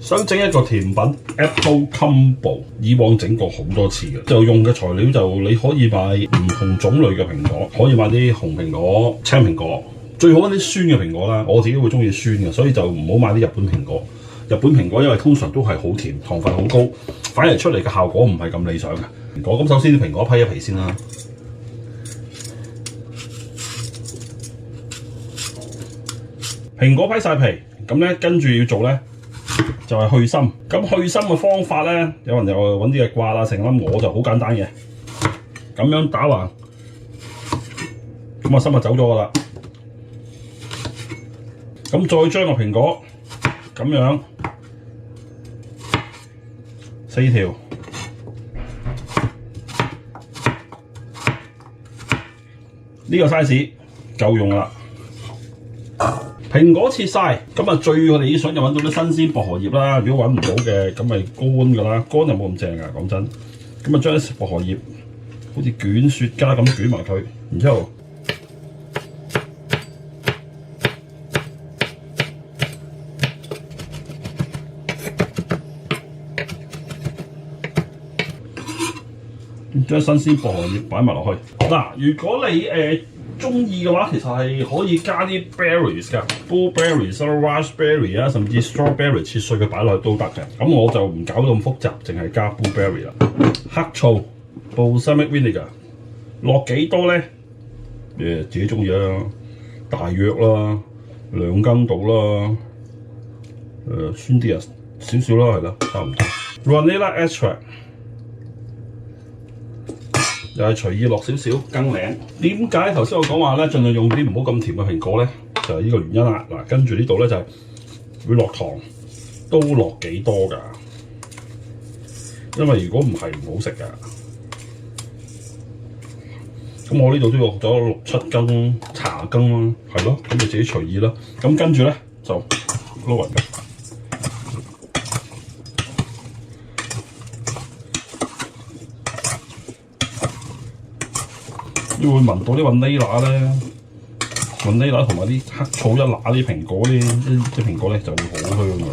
想整一個甜品 Apple Combo， 以往整過好多次嘅，就用嘅材料就你可以買唔同種類嘅蘋果，可以買啲紅蘋果、青蘋果，最好一啲酸嘅蘋果啦。我自己會中意酸嘅，所以就唔好買啲日本蘋果。日本蘋果因為通常都係好甜，糖分好高，反而出嚟嘅效果唔係咁理想嘅。蘋果咁首先啲蘋果批一皮先啦。蘋果批晒皮，咁咧跟住要做咧就係去心。咁去心嘅方法咧，有人又揾啲嘢刮啦，成粒我就好簡單嘅，咁樣打橫，咁啊心就走咗噶啦。咁再將個蘋果咁樣4條，呢個 size 夠用啦。蘋果切晒，咁啊最理想就揾到啲新鮮薄荷葉啦。如果揾唔到嘅，咁咪乾㗎啦，乾就冇咁正㗎，講真。咁啊將啲薄荷葉好似捲雪茄咁捲埋佢，然之後將新鮮薄荷葉擺埋落去。嗱，如果你中意嘅話，其實係可以加啲 berries 㗎 ，blueberries、raspberry 啊，甚至 strawberry 切碎佢擺落去都得嘅。咁我就唔搞到咁複雜，淨係加 blueberry 啦。黑醋 balsamic vinegar 落幾多咧？自己中意啦，大約啦2羹到啦。酸啲啊，少少啦，係啦，差唔多。vanilla extract。又係隨意落少少羹領。點解頭先我講話咧，盡量用啲唔好咁甜嘅蘋果咧？就係呢個原因啦。嗱，跟住呢度咧就係會落糖，都落幾多㗎？因為如果唔係唔好食㗎。咁我呢度都落咗6、7羹茶羹啦，係咯，咁你自己隨意啦。咁跟住咧就撈勻佢。你會聞到啲vanilla咧，vanilla同埋啲黑醋一揦啲蘋果咧，啲蘋果咧就會好香噶啦。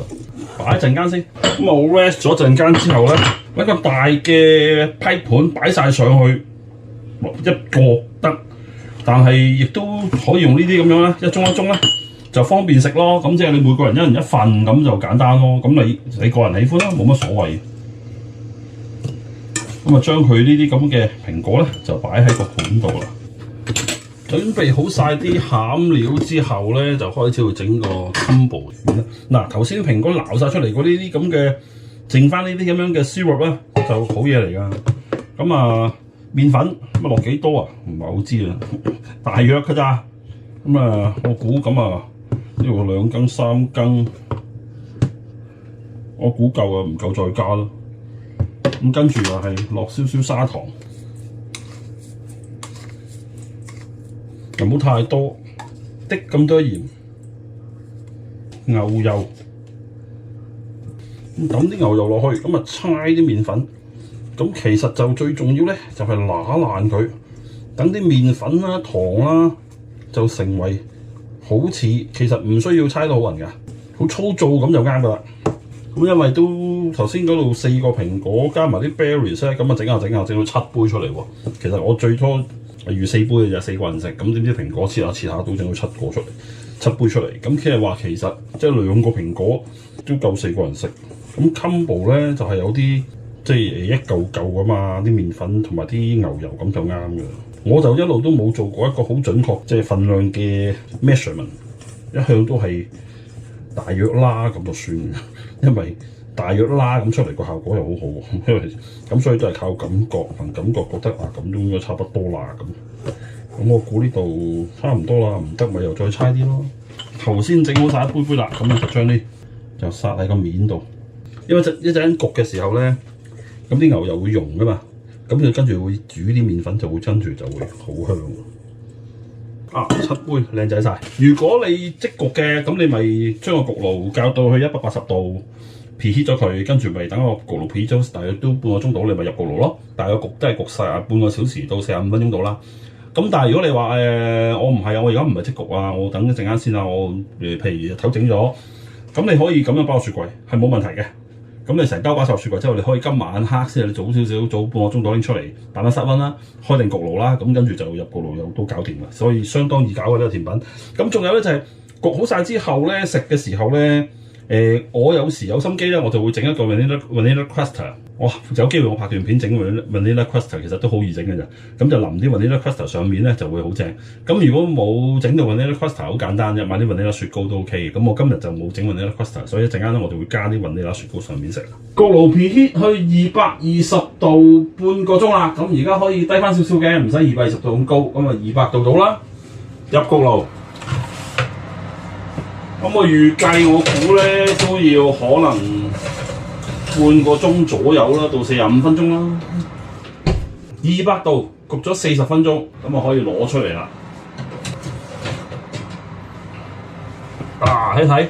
擺一陣間先，咁啊我 rest 咗陣間之後咧，揾個大嘅批盤擺晒上去，一個得，但係亦都可以用呢啲咁樣咧，一盅一盅咧就方便食咯。咁即係你每個人一人一份咁就簡單咯。咁你個人喜歡啦，冇乜所謂。咁啊，將佢呢啲咁嘅蘋果咧，就擺喺個盤度啦。準備好晒啲餡料之後咧，就開始去整個 combo 啦。嗱，頭先蘋果撈晒出嚟嗰啲咁嘅，剩翻呢啲咁樣嘅 syrup 咧，就好嘢嚟㗎。咁啊，麵粉咁落幾多啊？唔係好知啊，大約㗎咋。咁啊，我估咁啊，呢度2羹3羹，我估夠啊，唔夠再加咯。咁跟住又係落少少砂糖，又唔好太多，滴咁多鹽，牛油，咁抌啲牛油落去，咁啊搓啲麵粉，咁其實就最重要咧，就係揦爛佢，等啲麵粉啦、糖啦，就成為好似其實唔需要搓到好勻㗎，好粗糙咁就啱㗎啦。咁因為都頭先嗰度4個蘋果加埋啲 berries 咧，咁啊整下整到7杯出嚟喎。其實我最初預4杯嘅就4個人食，咁點知蘋果切下都整到7個出嚟，7杯出嚟。咁即係話其實即係2個蘋果都夠4個人食。咁 combo 咧就係有啲即係一嚿嚿㗎嘛，啲麵粉同埋啲牛油咁就啱嘅。我就一路都冇做過一個好準確即係份量嘅 measurement， 一向都係大約啦咁就算。因為大約啦咁出嚟個效果又好好，因為咁所以都係靠感覺，憑感覺覺得啊咁都應該差不多啦咁。咁我估呢度差唔多啦，唔得咪又再猜啲咯。頭先整好晒一杯杯啦，咁就將啲就撒喺個面度，因為一陣焗嘅時候咧，咁啲牛油會溶噶嘛，咁佢跟住會煮啲麵粉就會跟住就會好香。7杯靚仔晒。如果你即焗嘅，咁你咪將個焗爐校到去180度 preheat 咗佢，跟住咪等個焗爐 preheat 咗，大約都半個鐘度，你咪入焗爐咯。但係個焗都係焗晒半個小時到45分鐘度啦。咁但係如果你話我唔係啊，我而家唔係即焗啊，我等一陣間先啊，我譬如頭整咗咁你可以咁樣擺落雪櫃係冇問題嘅。咁你成兜擺晒落雪櫃之後，你可以今晚黑先，你早少少，早半個鐘度拎出嚟，慢慢室溫啦，開定焗爐啦，咁跟住就入焗爐又都搞掂啦。所以相當易搞嘅呢個甜品。咁仲有咧就係焗好晒之後咧，食嘅時候咧，我有時有心機咧，我就會整一個 vanilla cluster。有機會我拍段片整 vanilla cluster， 其實都好易整嘅咋。咁就淋啲 vanilla cluster 上面咧就會好正。咁如果冇整到 vanilla cluster， 好簡單啫，買啲 vanilla 雪糕都 OK 嘅。咁我今日就冇整 vanilla cluster， 所以一陣間咧我哋會加啲 vanilla 雪糕上面食。焗爐 preheat 去220度半個鐘啦。咁而家可以低翻少少嘅，唔使220度咁高。咁啊200度到啦，入焗爐。咁我預計我估咧都要可能半個鐘左右啦，到45分鐘啦。200度焗咗40分鐘，咁啊可以攞出嚟啦。睇睇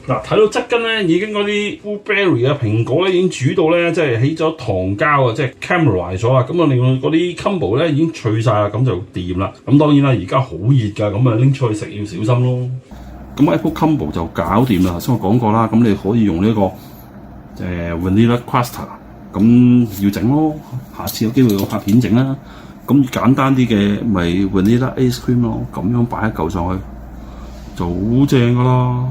嗱，睇到側根咧已經嗰啲 blueberry 嘅蘋果咧已經煮到咧，即係起咗糖膠啊，即係 caramelize 咗啊。咁啊，另外嗰啲 combo 咧已經脆晒啦，咁就掂啦。咁當然啦，而家好熱㗎，咁啊拎出去食要小心咯。咁 Apple Combo 就搞掂啦，頭先我講過啦，咁你可以用呢個vanilla cluster， 咁要整咯，下次有機會我拍片整啦。咁簡單啲嘅咪 vanilla ice cream 咯，咁樣擺一嚿上去就好正噶啦。